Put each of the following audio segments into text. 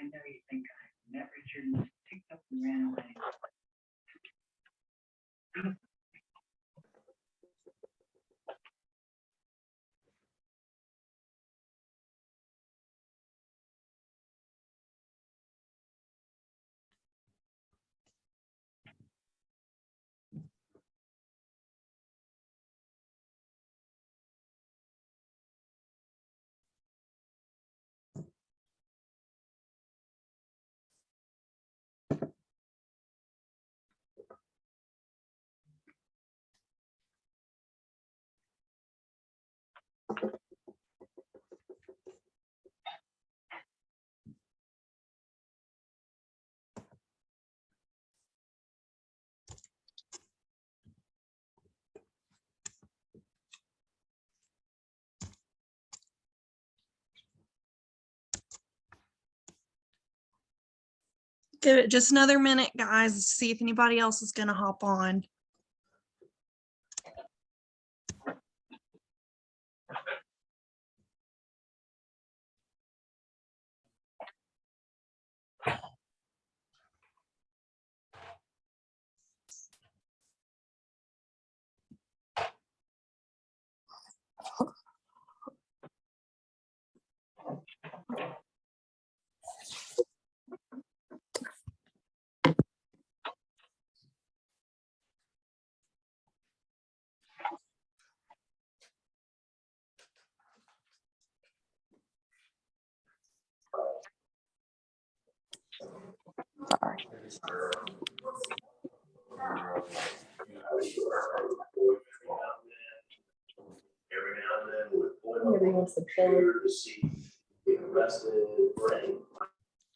I know you think I met Richard and just picked up and ran away. Give it just another minute, guys, to see if anybody else is going to hop on.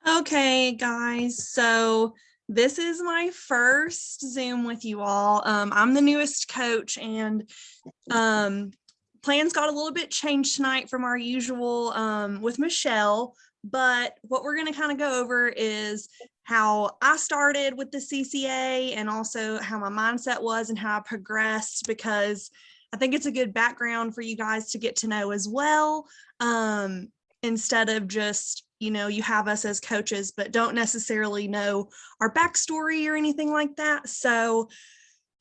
Okay, guys, so this is my first Zoom with you all. I'm the newest coach, and plans got a little bit changed tonight from our usual with Michelle, but what we're going to kind of go over is how I started with the CCA and also how my mindset was and how I progressed, because I think it's a good background for you guys to get to know as well, instead of just, you know, you have us as coaches, but don't necessarily know our backstory or anything like that. So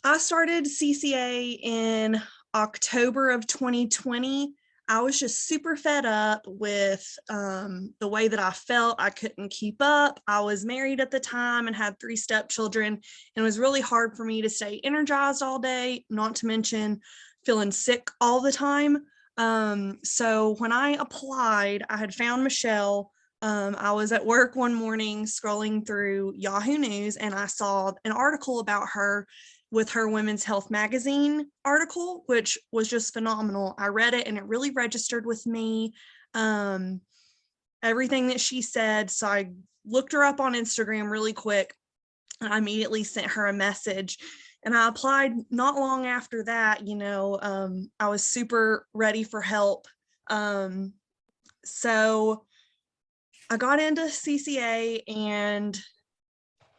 I started CCA in October of 2020. I was just super fed up with the way that I felt. I couldn't keep up. I was married at the time and had 3 stepchildren, and it was really hard for me to stay energized all day, not to mention feeling sick all the time. So when I applied, I had found Michelle. I was at work one morning scrolling through Yahoo News, and I saw an article about her with her Women's Health Magazine article, which was just phenomenal. I read it and it really registered with me, everything that she said. So I looked her up on Instagram really quick, and I immediately sent her a message. And I applied not long after that. I was super ready for help. So I got into CCA, and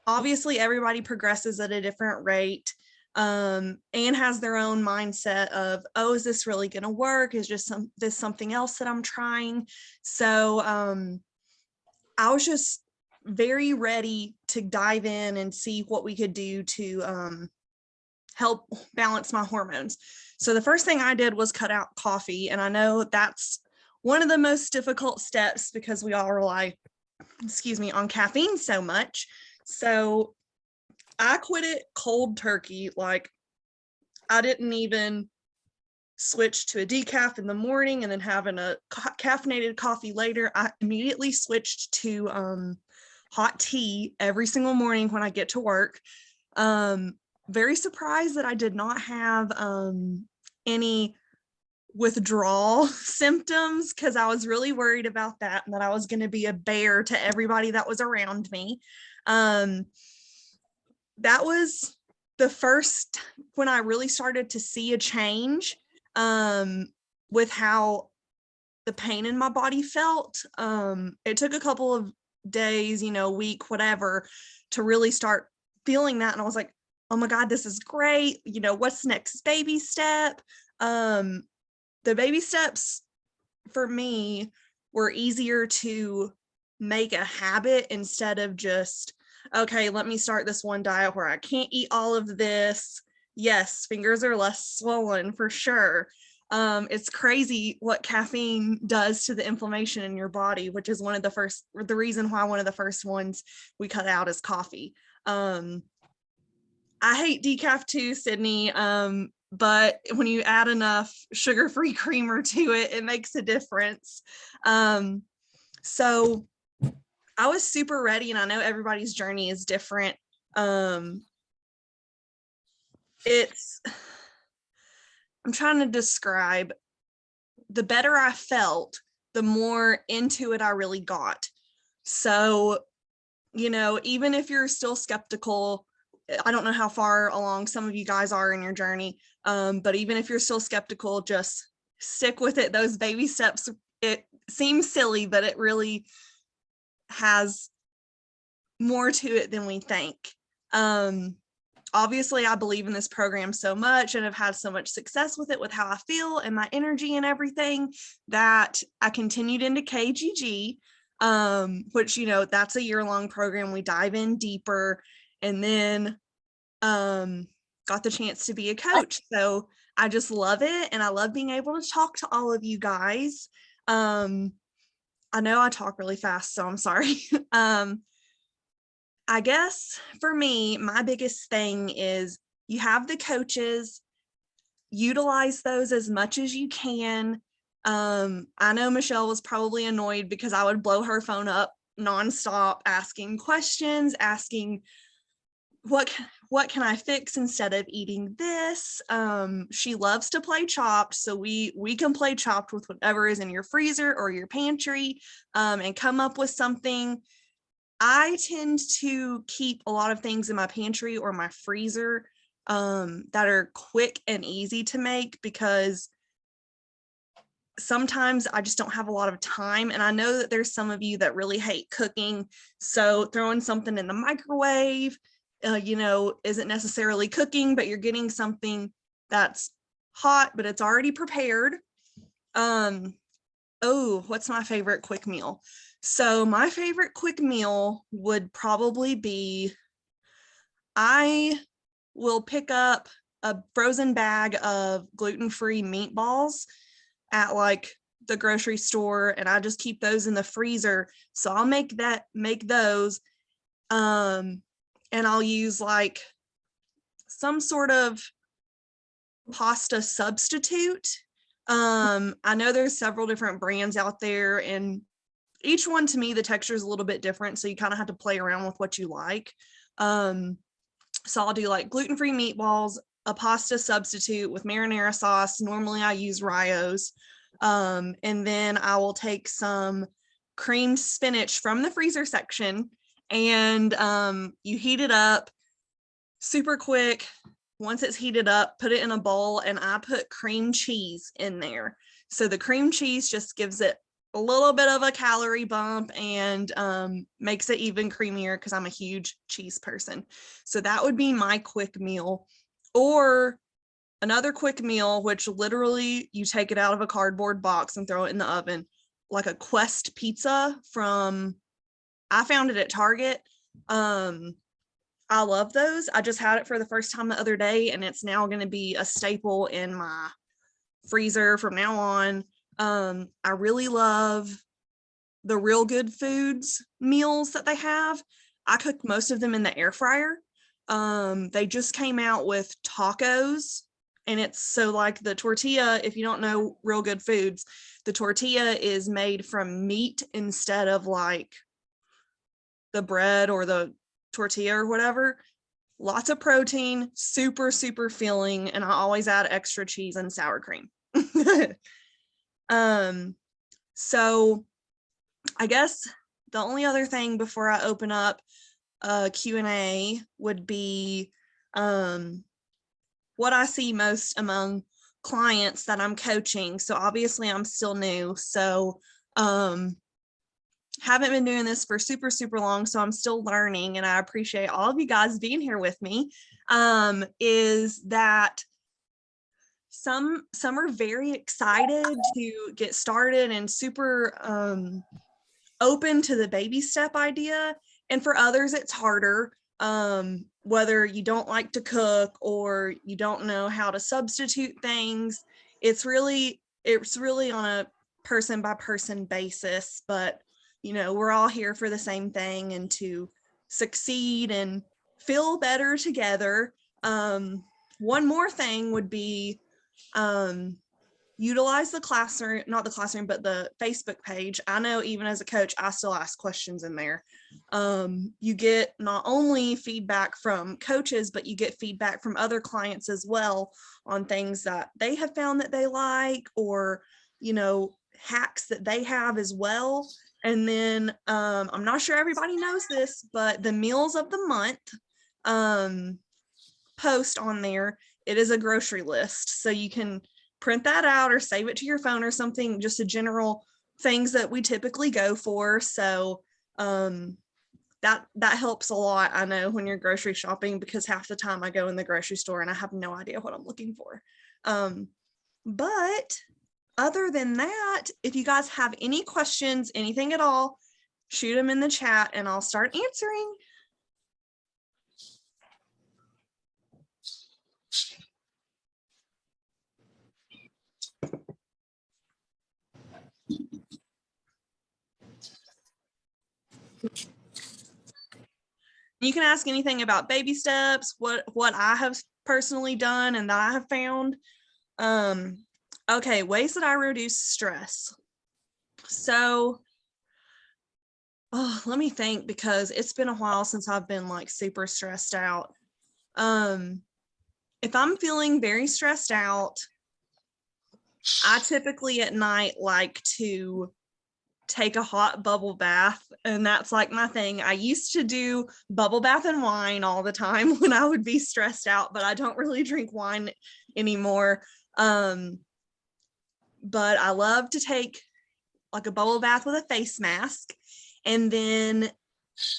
obviously everybody progresses at a different rate, and has their own mindset of, oh, is this really going to work? Is just this something else that I'm trying? So I was just very ready to dive in and see what we could do to help balance my hormones. So the first thing I did was cut out coffee. And I know that's one of the most difficult steps because we all rely, on caffeine so much. So I quit it cold turkey. Like, I didn't even switch to a decaf in the morning and then having a caffeinated coffee later. I immediately switched to hot tea every single morning when I get to work. Very surprised that I did not have any withdrawal symptoms, because I was really worried about that and that I was going to be a bear to everybody that was around me. That was the first when I really started to see a change with how the pain in my body felt. It took a couple of days, week, whatever, to really start feeling that. And I was like, oh my God, this is great. What's next baby step? The baby steps for me were easier to make a habit instead of just, okay, let me start this one diet where I can't eat all of this. Yes, fingers are less swollen for sure. It's crazy what caffeine does to the inflammation in your body, which is the reason why one of the first ones we cut out is coffee. I hate decaf too, Sydney. But when you add enough sugar-free creamer to it, it makes a difference. So I was super ready, and I know everybody's journey is different. I'm trying to describe, the better I felt, the more into it I really got. So, even if you're still skeptical, I don't know how far along some of you guys are in your journey, but even if you're still skeptical, just stick with it. Those baby steps, it seems silly, but it really has more to it than we think. Obviously, I believe in this program so much and have had so much success with it, with how I feel and my energy and everything, that I continued into KGG, which, that's a year-long program. We dive in deeper, and then got the chance to be a coach. So I just love it. And I love being able to talk to all of you guys. I know I talk really fast, so I'm sorry. I guess for me, my biggest thing is you have the coaches, utilize those as much as you can. I know Michelle was probably annoyed because I would blow her phone up nonstop, asking questions, asking what can I fix instead of eating this. She loves to play Chopped, so we can play Chopped with whatever is in your freezer or your pantry, and come up with something. I tend to keep a lot of things in my pantry or my freezer that are quick and easy to make, because sometimes I just don't have a lot of time. And I know that there's some of you that really hate cooking. So throwing something in the microwave, isn't necessarily cooking, but you're getting something that's hot, but it's already prepared. What's my favorite quick meal? So my favorite quick meal would probably be, I will pick up a frozen bag of gluten-free meatballs at like the grocery store, and I just keep those in the freezer. So I'll make those, and I'll use like some sort of pasta substitute. I know there's several different brands out there, and each one, to me, the texture is a little bit different, so you kind of have to play around with what you like. So I'll do like gluten-free meatballs, a pasta substitute with marinara sauce. Normally I use Ryo's. And then I will take some creamed spinach from the freezer section, and you heat it up super quick, once it's heated up, put it in a bowl, and I put cream cheese in there. So the cream cheese just gives it a little bit of a calorie bump and makes it even creamier because I'm a huge cheese person. So that would be my quick meal. Or another quick meal, which literally you take it out of a cardboard box and throw it in the oven, like a Quest pizza I found it at Target. I love those. I just had it for the first time the other day, and it's now going to be a staple in my freezer from now on. I really love the Real Good Foods meals that they have. I cook most of them in the air fryer. They just came out with tacos, and it's so like the tortilla, if you don't know Real Good Foods, the tortilla is made from meat instead of like the bread or the tortilla or whatever. Lots of protein, super, super filling, and I always add extra cheese and sour cream. So I guess the only other thing before I open up a Q&A would be what I see most among clients that I'm coaching. So obviously I'm still new, so haven't been doing this for super, super long, so I'm still learning, and I appreciate all of you guys being here with me, is that some are very excited to get started and super open to the baby step idea. And for others, it's harder, whether you don't like to cook or you don't know how to substitute things. It's really on a person by person basis, but we're all here for the same thing and to succeed and feel better together. One more thing would be utilize the classroom, not the classroom, but the Facebook page. I know even as a coach, I still ask questions in there. You get not only feedback from coaches, but you get feedback from other clients as well on things that they have found that they like, or, hacks that they have as well. And then I'm not sure everybody knows this, but the meals of the month post on there, it is a grocery list. So you can print that out or save it to your phone or something, just a general things that we typically go for. So that helps a lot, I know, when you're grocery shopping, because half the time I go in the grocery store and I have no idea what I'm looking for. But other than that, if you guys have any questions, anything at all, shoot them in the chat and I'll start answering. You can ask anything about baby steps, what I have personally done and that I have found. Okay, ways that I reduce stress. So, let me think, because it's been a while since I've been like super stressed out. If I'm feeling very stressed out, I typically at night like to take a hot bubble bath, and that's like my thing. I used to do bubble bath and wine all the time when I would be stressed out, but I don't really drink wine anymore. But I love to take like a bubble bath with a face mask, and then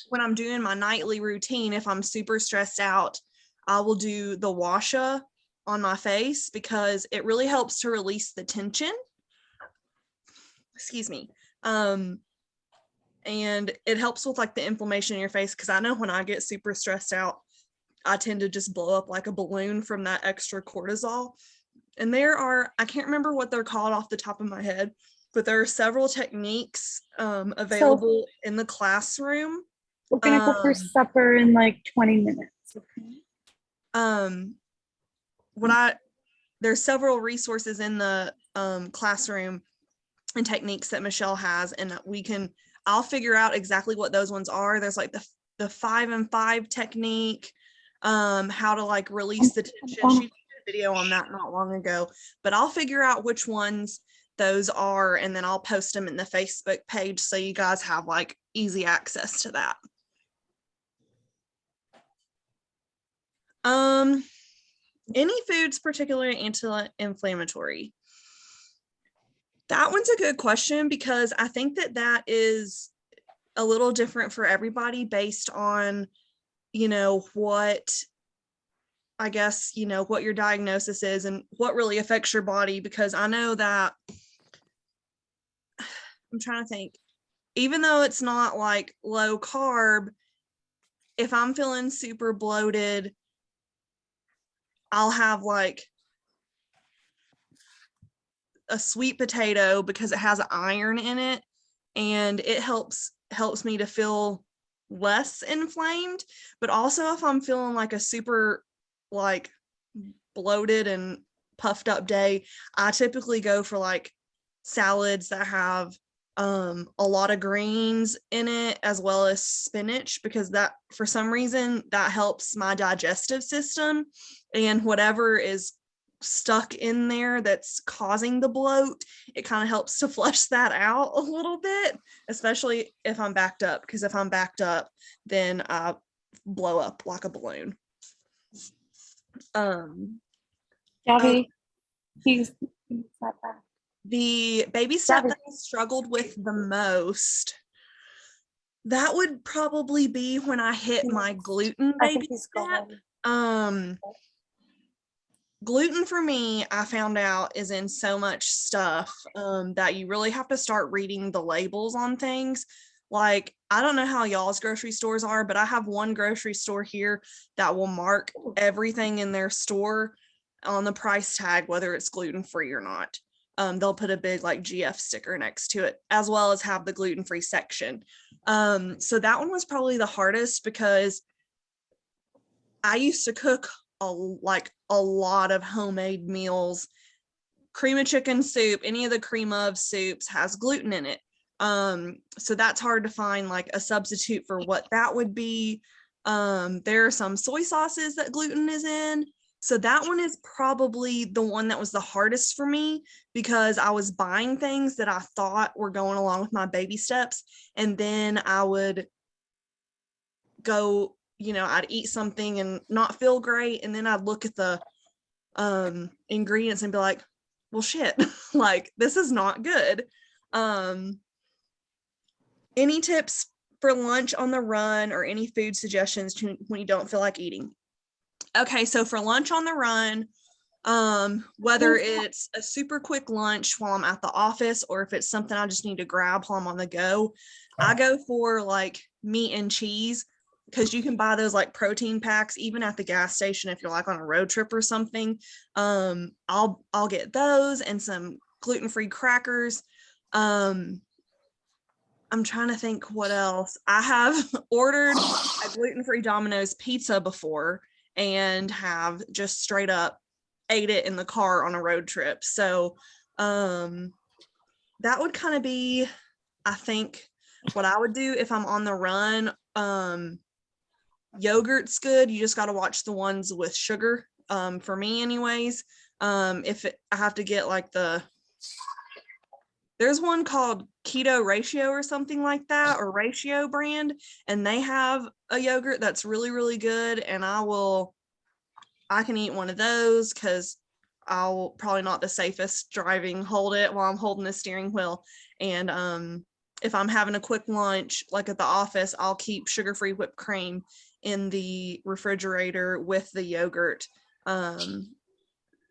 when I'm doing my nightly routine, if I'm super stressed out, I will do the washa on my face because it really helps to release the tension. Excuse me. And it helps with like the inflammation in your face, because I know when I get super stressed out, I tend to just blow up like a balloon from that extra cortisol. And I can't remember what they're called off the top of my head, but there are several techniques available in the classroom. We're gonna go for supper in like 20 minutes. Okay. There's several resources in the classroom and techniques that Michelle has, and I'll figure out exactly what those ones are. There's like the 5 and 5 technique, how to like release the tension. She did a video on that not long ago, but I'll figure out which ones those are, and then I'll post them in the Facebook page so you guys have like easy access to that. Any foods particularly anti-inflammatory? That one's a good question because I think that is a little different for everybody based on, what, I guess, what your diagnosis is and what really affects your body. Because I know that, I'm trying to think, even though it's not like low carb, if I'm feeling super bloated, I'll have like a sweet potato because it has iron in it, and it helps me to feel less inflamed. But also if I'm feeling like a super like bloated and puffed up day, I typically go for like salads that have a lot of greens in it as well as spinach, because that for some reason that helps my digestive system, and whatever is stuck in there that's causing the bloat, it kind of helps to flush that out a little bit, especially if I'm backed up, because if I'm backed up then I blow up like a balloon. Gabby, he's not bad. The baby step Gabby. that I struggled with the most, that would probably be when I hit my gluten I think baby he's step. gone. Gluten for me, I found out, is in so much stuff that you really have to start reading the labels on things. Like, I don't know how y'all's grocery stores are, but I have one grocery store here that will mark everything in their store on the price tag, whether it's gluten-free or not. They'll put a big like GF sticker next to it, as well as have the gluten-free section. So that one was probably the hardest because I used to cook a lot of homemade meals. Cream of chicken soup, any of the cream of soups has gluten in it. So that's hard to find like a substitute for what that would be. There are some soy sauces that gluten is in. So that one is probably the one that was the hardest for me, because I was buying things that I thought were going along with my baby steps, and then I would go, I'd eat something and not feel great, and then I'd look at the ingredients and be like, well shit, like this is not good. Any tips for lunch on the run or any food suggestions when you don't feel like eating? Okay, so for lunch on the run, whether it's a super quick lunch while I'm at the office or if it's something I just need to grab while I'm on the go, I go for like meat and cheese, because you can buy those like protein packs even at the gas station if you're like on a road trip or something. I'll get those and some gluten-free crackers. I'm trying to think what else. I have ordered a gluten-free Domino's pizza before and have just straight up ate it in the car on a road trip. So that would kind of be, I think, what I would do if I'm on the run. Yogurt's good. You just got to watch the ones with sugar, for me anyways. I have to get like there's one called Keto Ratio or something like that, or Ratio brand, and they have a yogurt that's really, really good, and I can eat one of those because I'll probably not the safest hold it while I'm holding the steering wheel. And if I'm having a quick lunch, like at the office, I'll keep sugar-free whipped cream in the refrigerator with the yogurt.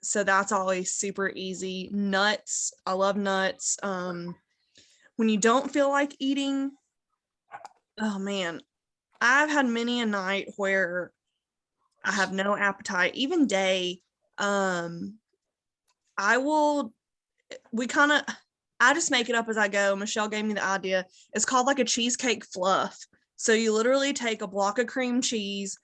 So that's always super easy. Nuts, I love nuts. When you don't feel like eating, oh man, I've had many a night where I have no appetite, even day. I just make it up as I go. Michelle gave me the idea. It's called like a cheesecake fluff. So you literally take a block of cream cheese,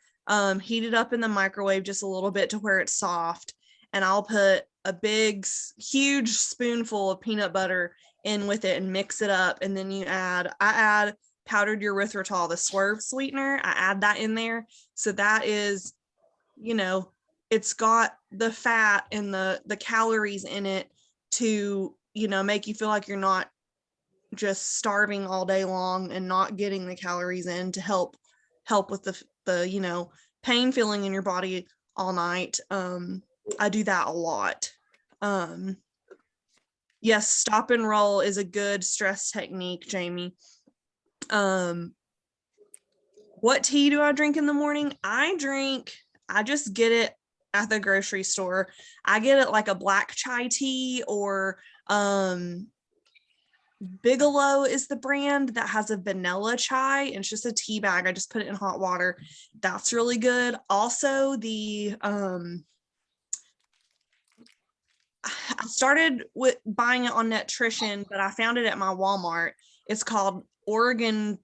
heat it up in the microwave just a little bit to where it's soft, and I'll put a big, huge spoonful of peanut butter in with it and mix it up. And then I add powdered erythritol, the swerve sweetener. I add that in there. So that is, it's got the fat and the calories in it to, make you feel like you're not just starving all day long and not getting the calories in, to help with the pain feeling in your body all night. I do that a lot. Yes, stop and roll is a good stress technique, Jamie. What tea do I drink in the morning? I just get it at the grocery store. I get it like a black chai tea, or Bigelow is the brand that has a vanilla chai, and it's just a tea bag. I just put it in hot water. That's really good. Also, I started with buying it on Nutrition, but I found it at my Walmart. It's called Oregon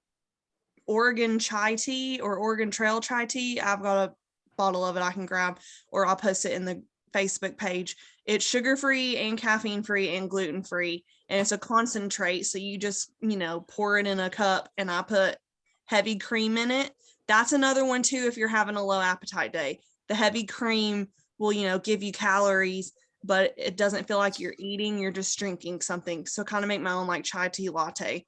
chai tea, or Oregon Trail chai tea. I've got a bottle of it I can grab, or I'll post it in the Facebook page. It's sugar-free and caffeine-free and gluten-free, and it's a concentrate. So you just, pour it in a cup, and I put heavy cream in it. That's another one too, if you're having a low appetite day. The heavy cream will, give you calories, but it doesn't feel like you're eating, you're just drinking something. So kind of make my own like chai tea latte.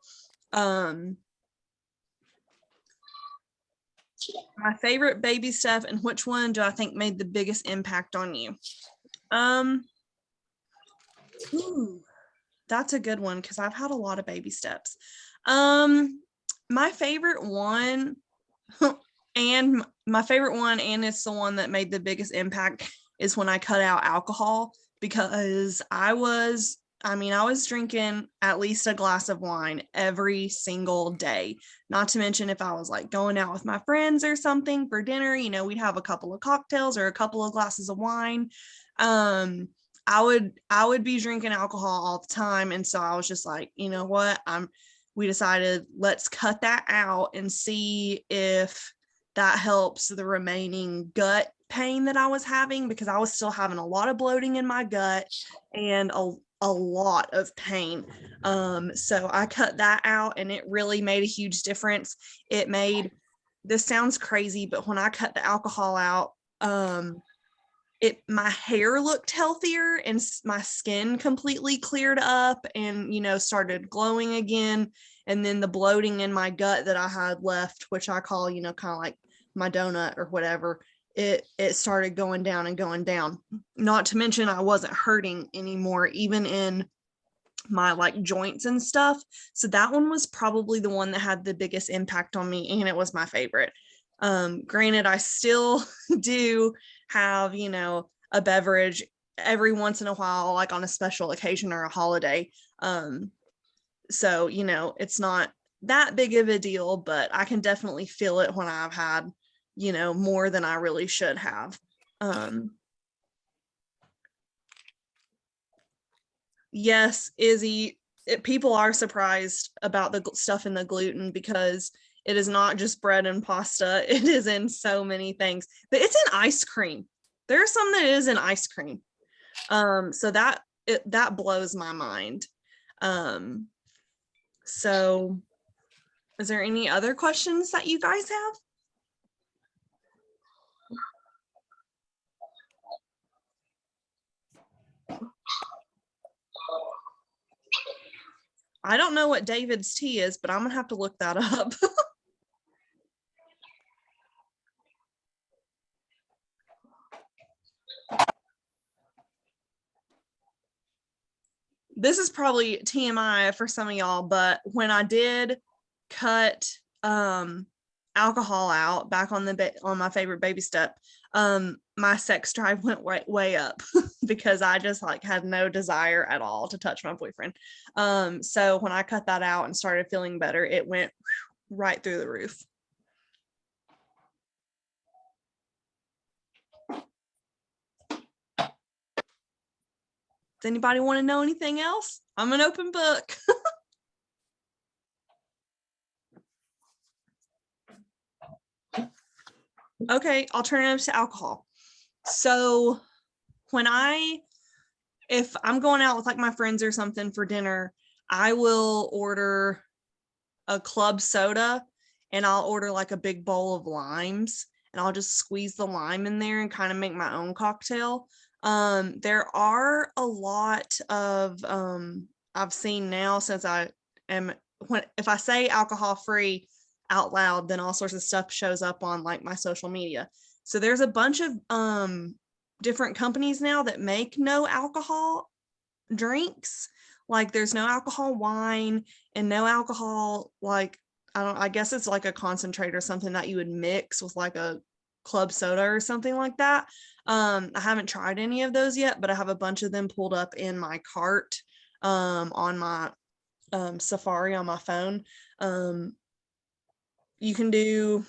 My favorite baby step, and which one do I think made the biggest impact on you? That's a good one, because I've had a lot of baby steps. My favorite one, and it's the one that made the biggest impact, is when I cut out alcohol, because I was drinking at least a glass of wine every single day. Not to mention if I was like going out with my friends or something for dinner, we'd have a couple of cocktails or a couple of glasses of wine. I would be drinking alcohol all the time. And so I was just like, you know what? We decided, let's cut that out and see if that helps the remaining gut pain that I was having, because I was still having a lot of bloating in my gut and a lot of pain. So I cut that out, and it really made a huge difference. This sounds crazy, but when I cut the alcohol out, my hair looked healthier, and my skin completely cleared up and, started glowing again. And then the bloating in my gut that I had left, which I call, kind of like my donut or whatever, it started going down and going down. Not to mention I wasn't hurting anymore, even in my like joints and stuff. So that one was probably the one that had the biggest impact on me, and it was my favorite. Granted, I still do have, a beverage every once in a while, like on a special occasion or a holiday. So, it's not that big of a deal, but I can definitely feel it when I've had, more than I really should have. Yes, Izzy, people are surprised about the stuff in the gluten, because it is not just bread and pasta. It is in so many things, but it's in ice cream. There's some that is in ice cream. So that blows my mind. So is there any other questions that you guys have? I don't know what David's tea is, but I'm gonna have to look that up. This is probably TMI for some of y'all, but when I did cut alcohol out back on my favorite baby step, my sex drive went way up because I just like had no desire at all to touch my boyfriend. So when I cut that out and started feeling better, it went right through the roof. Does anybody want to know anything else? I'm an open book. Okay, alternatives to alcohol. So if I'm going out with like my friends or something for dinner, I will order a club soda, and I'll order like a big bowl of limes, and I'll just squeeze the lime in there and kind of make my own cocktail. There are a lot of I've seen now, since if I say alcohol free out loud, then all sorts of stuff shows up on like my social media. So there's a bunch of different companies now that make no alcohol drinks. Like there's no alcohol wine and no alcohol, like, I guess it's like a concentrate or something that you would mix with like a club soda or something like that. I haven't tried any of those yet, but I have a bunch of them pulled up in my cart on my Safari on my phone. You can do,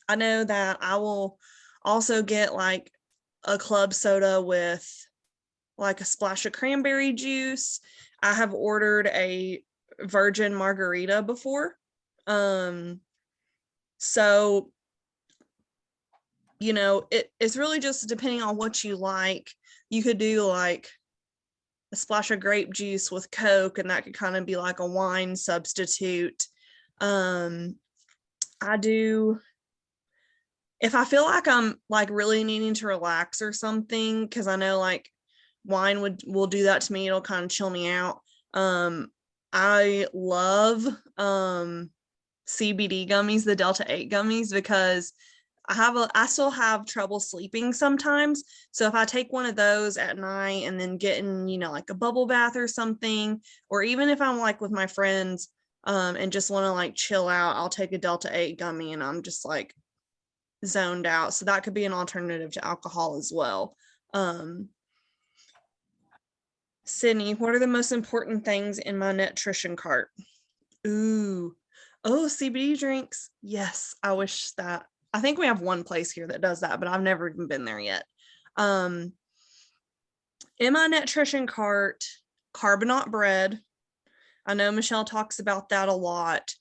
I know that I will also get like a club soda with like a splash of cranberry juice. I have ordered a virgin margarita before. So, you know, it's really just depending on what you like. You could do like a splash of grape juice with Coke, and that could kind of be like a wine substitute. I do, if I feel like I'm like really needing to relax or something, because I know like wine will do that to me. It'll kind of chill me out. I love CBD gummies, the Delta 8 gummies, because I still have trouble sleeping sometimes. So if I take one of those at night and then get in, you know, like a bubble bath or something, or even if I'm like with my friends and just want to like chill out, I'll take a Delta 8 gummy and I'm just like zoned out. So that could be an alternative to alcohol as well. Sydney, what are the most important things in my nutrition cart? Ooh, oh, CBD drinks. Yes, I wish that. I think we have one place here that does that, but I've never even been there yet. In my nutrition cart, carbonate bread. I know Michelle talks about that a lot.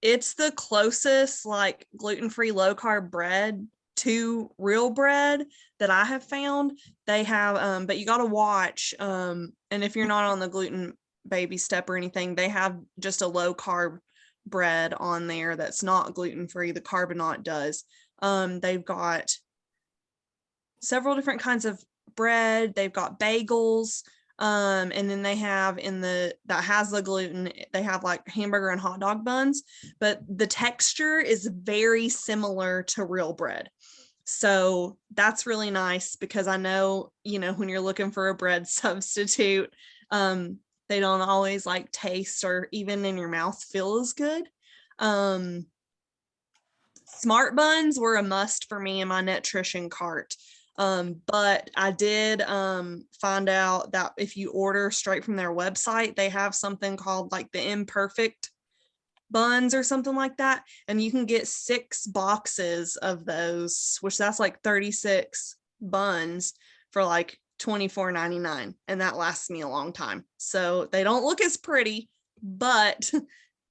It's the closest like gluten-free low carb bread to real bread that I have found. They have, but you got to watch. And if you're not on the gluten baby step or anything, they have just a low carb bread on there that's not gluten-free. The carbonate does. They've got several different kinds of bread. They've got bagels. And then they have that has the gluten, they have like hamburger and hot dog buns, but the texture is very similar to real bread. So that's really nice because I know, you know, when you're looking for a bread substitute, they don't always like taste or even in your mouth feel as good. Smart buns were a must for me in my nutrition cart. But I did find out that if you order straight from their website, they have something called like the imperfect buns or something like that. And you can get 6 boxes of those, which that's like 36 buns for like $24.99. And that lasts me a long time. So they don't look as pretty, but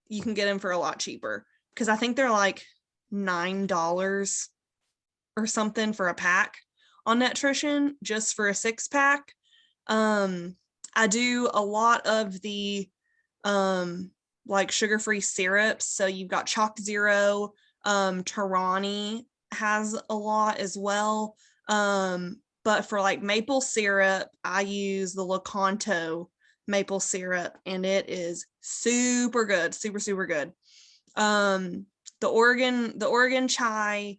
you can get them for a lot cheaper because I think they're like $9 or something for a pack on nutrition, just for a 6-pack. I do a lot of the like sugar-free syrups. So you've got Chalk Zero, Tarani has a lot as well. But for like maple syrup, I use the Lakanto maple syrup, and it is super good, super good. The Oregon chai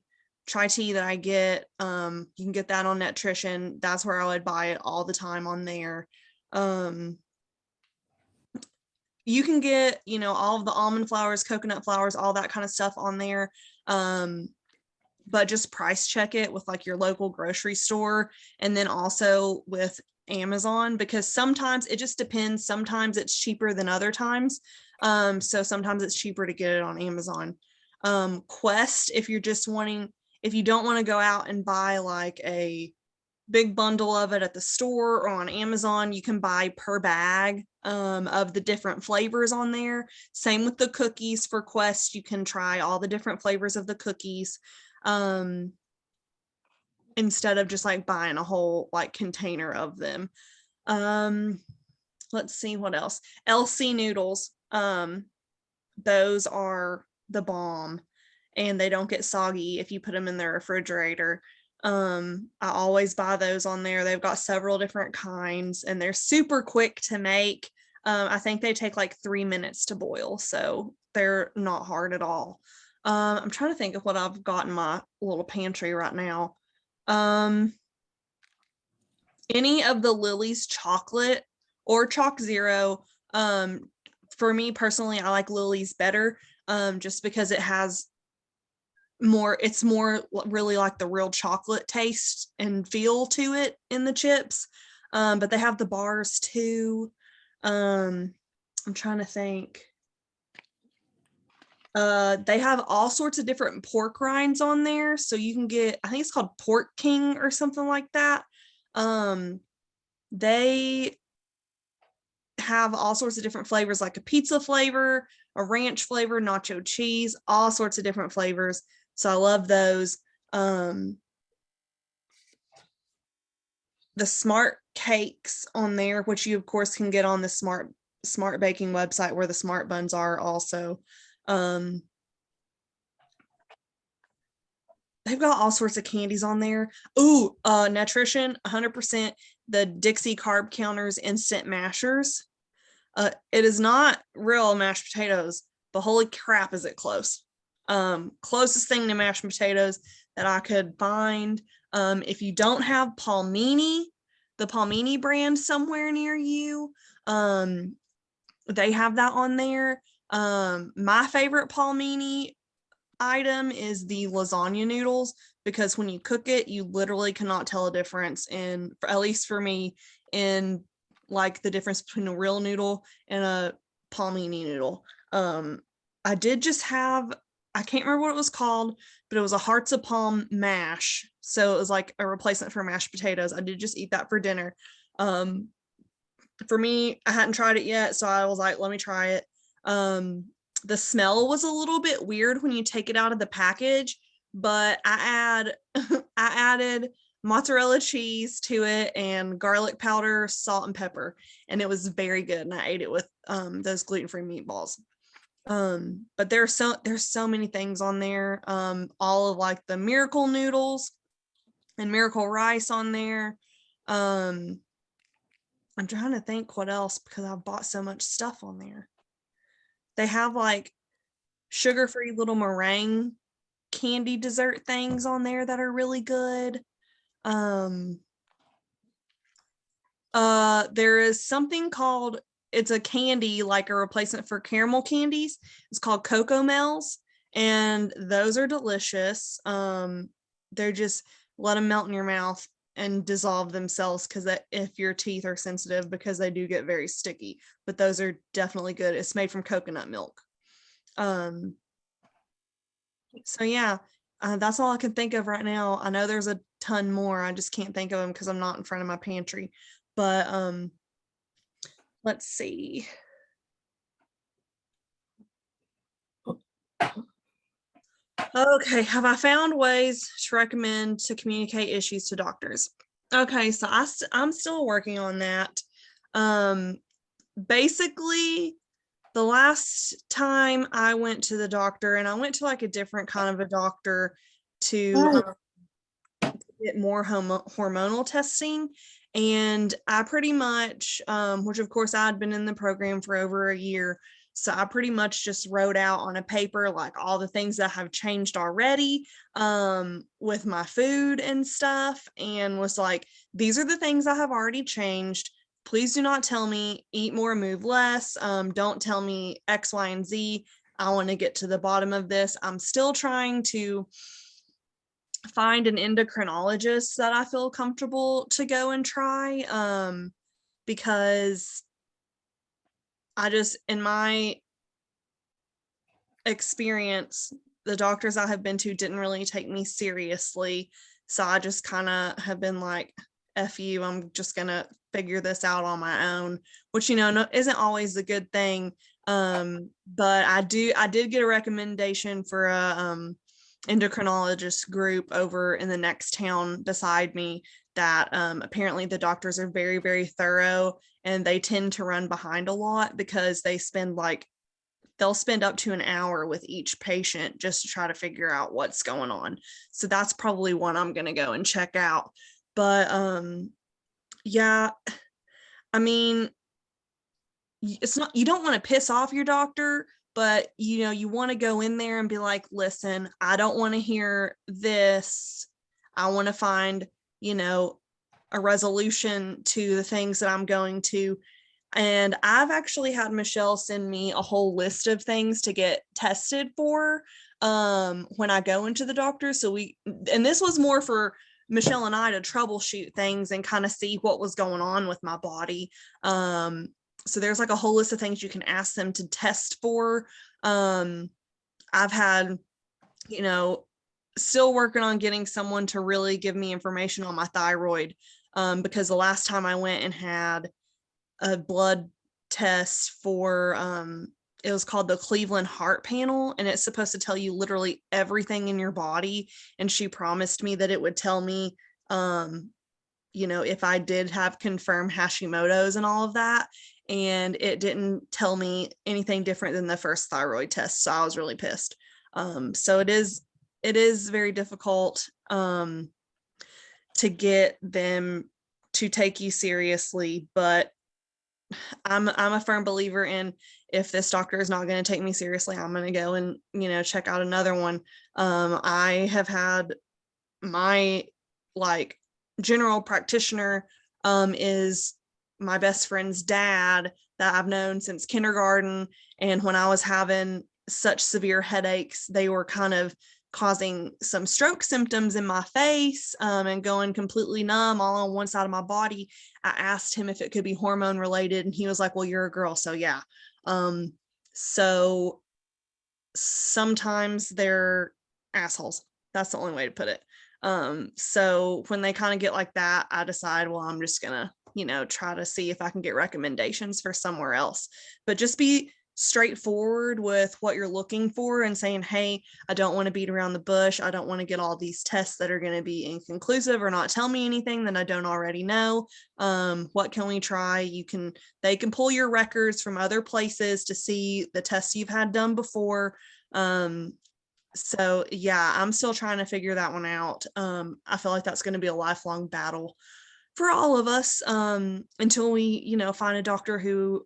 tea that I get, you can get that on nutrition. That's where I would buy it all the time on there. You can get, you know, all of the almond flours, coconut flours, all that kind of stuff on there. But just price check it with like your local grocery store, and then also with Amazon, because sometimes it just depends. Sometimes it's cheaper than other times. So sometimes it's cheaper to get it on Amazon. Quest, if you don't want to go out and buy like a big bundle of it at the store or on Amazon, you can buy per bag of the different flavors on there. Same with the cookies for Quest. You can try all the different flavors of the cookies instead of just like buying a whole like container of them. Let's see what else. LC noodles. Those are the bomb, and they don't get soggy if you put them in the refrigerator. I always buy those on there. They've got several different kinds, and they're super quick to make. I think they take like 3 minutes to boil, so they're not hard at all. I'm trying to think of what I've got in my little pantry right now. Any of the Lily's chocolate or Chalk Zero. For me personally, I like Lily's better, just because it has more, it's more really like the real chocolate taste and feel to it in the chips. But they have the bars too. I'm trying to think. They have all sorts of different pork rinds on there. So you can get, I think it's called Pork King or something like that. They have all sorts of different flavors, like a pizza flavor, a ranch flavor, nacho cheese, all sorts of different flavors. So I love those. The smart cakes on there, which you of course can get on the smart baking website where the smart buns are also. They've got all sorts of candies on there. Ooh, nutrition, 100%. The Dixie Carb Counters instant mashers. It is not real mashed potatoes, but holy crap, is it close. Closest thing to mashed potatoes that I could find. If you don't have Palmini, the Palmini brand somewhere near you, they have that on there. My favorite Palmini item is the lasagna noodles, because when you cook it, you literally cannot tell a difference in, at least for me, in like the difference between a real noodle and a Palmini noodle. I did just have, I can't remember what it was called, but it was a Hearts of Palm mash. So it was like a replacement for mashed potatoes. I did just eat that for dinner. For me, I hadn't tried it yet, so I was like, let me try it. The smell was a little bit weird when you take it out of the package, but I added mozzarella cheese to it and garlic powder, salt and pepper, and it was very good. And I ate it with those gluten-free meatballs. But there's so many things on there. All of like the miracle noodles and miracle rice on there. I'm trying to think what else, because I've bought so much stuff on there. They have like sugar-free little meringue candy dessert things on there that are really good. There is something called, it's a candy like a replacement for caramel candies. It's called Cocoa Mel's, and those are delicious. They're just, let them melt in your mouth and dissolve themselves, because that, if your teeth are sensitive, because they do get very sticky, but those are definitely good. It's made from coconut milk. So yeah, that's all I can think of right now. I know there's a ton more. I just can't think of them because I'm not in front of my pantry. But let's see. Okay, have I found ways to recommend to communicate issues to doctors? Okay, so I'm still working on that. Basically, the last time I went to the doctor, and I went to like a different kind of a doctor to get more hormonal testing. And I pretty much, which of course I had been in the program for over a year, so I pretty much just wrote out on a paper like all the things that have changed already with my food and stuff, and was like, these are the things I have already changed. Please do not tell me eat more, move less. Don't tell me X, Y, and Z. I want to get to the bottom of this. I'm still trying to find an endocrinologist that I feel comfortable to go and try, because I just, in my experience, the doctors I have been to didn't really take me seriously. So I just kind of have been like, F you, I'm just going to figure this out on my own, which, you know, no, isn't always a good thing. But I did get a recommendation for a endocrinologist group over in the next town beside me that apparently the doctors are very, very thorough, and they tend to run behind a lot because they'll spend up to an hour with each patient just to try to figure out what's going on. So that's probably one I'm going to go and check out. But yeah, I mean, it's not, you don't want to piss off your doctor, but you want to go in there and be like, listen, I don't want to hear this. I want to find, a resolution to the things that I'm going to. And I've actually had Michelle send me a whole list of things to get tested for when I go into the doctor. And this was more for Michelle and I to troubleshoot things and kind of see what was going on with my body. So there's like a whole list of things you can ask them to test for. I've had, still working on getting someone to really give me information on my thyroid, because the last time I went and had a blood test for, it was called the Cleveland Heart Panel, and it's supposed to tell you literally everything in your body. And she promised me that it would tell me, if I did have confirmed Hashimoto's and all of that. And it didn't tell me anything different than the first thyroid test. So I was really pissed. So it is very difficult to get them to take you seriously, but I'm a firm believer in, if this doctor is not going to take me seriously, I'm going to go and, check out another one. I have had my general practitioner is my best friend's dad that I've known since kindergarten. And when I was having such severe headaches, they were kind of causing some stroke symptoms in my face, and going completely numb all on one side of my body. I asked him if it could be hormone related, and he was like, well, you're a girl, so yeah. So sometimes they're assholes. That's the only way to put it. So when they kind of get like that, I decide, well, I'm just gonna, try to see if I can get recommendations for somewhere else. But just be straightforward with what you're looking for and saying, hey, I don't want to beat around the bush. I don't want to get all these tests that are going to be inconclusive or not tell me anything that I don't already know. What can we try? They can pull your records from other places to see the tests you've had done before. So yeah, I'm still trying to figure that one out. I feel like that's going to be a lifelong battle for all of us, until we, find a doctor who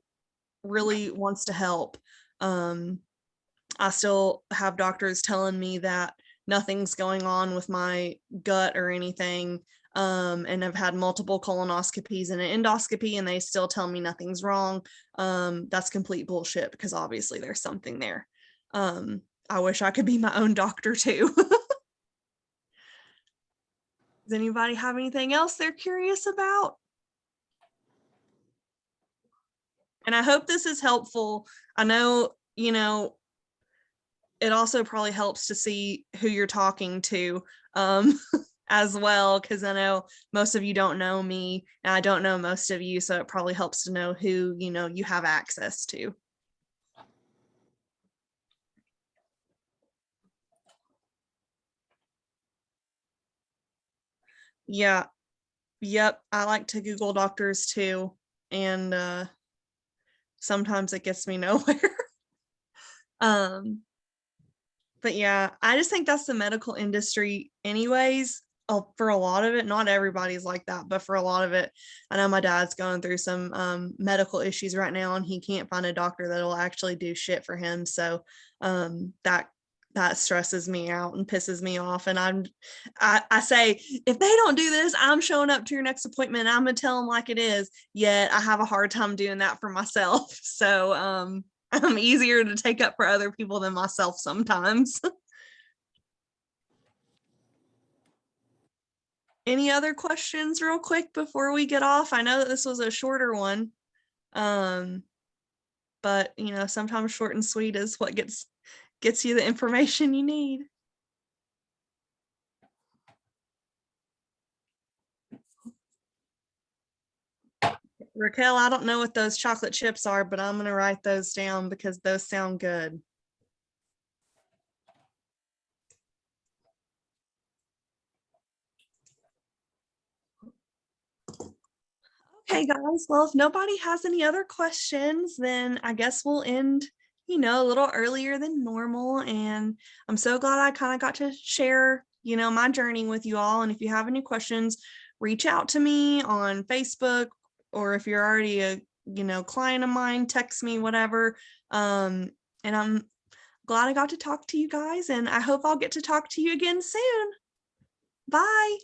really wants to help. I still have doctors telling me that nothing's going on with my gut or anything. And I've had multiple colonoscopies and an endoscopy, and they still tell me nothing's wrong. That's complete bullshit, because obviously there's something there. I wish I could be my own doctor too. Does anybody have anything else they're curious about? And I hope this is helpful. I know, it also probably helps to see who you're talking to, as well, because I know most of you don't know me, and I don't know most of you, so it probably helps to know who, you have access to. Yeah. Yep. I like to Google doctors too. And sometimes it gets me nowhere. But yeah, I just think that's the medical industry anyways. For a lot of it, not everybody's like that, but for a lot of it, I know my dad's going through some medical issues right now, and he can't find a doctor that'll actually do shit for him. So that stresses me out and pisses me off. And I say, if they don't do this, I'm showing up to your next appointment. I'm gonna tell them like it is. Yet I have a hard time doing that for myself. So I'm easier to take up for other people than myself sometimes. Any other questions real quick before we get off? I know that this was a shorter one. But sometimes short and sweet is what gets you the information you need. Raquel, I don't know what those chocolate chips are, but I'm going to write those down because those sound good. Okay, guys. Well, if nobody has any other questions, then I guess we'll end, a little earlier than normal. And I'm so glad I kind of got to share, my journey with you all. And if you have any questions, reach out to me on Facebook, or if you're already a, client of mine, text me, whatever. And I'm glad I got to talk to you guys, and I hope I'll get to talk to you again soon. Bye.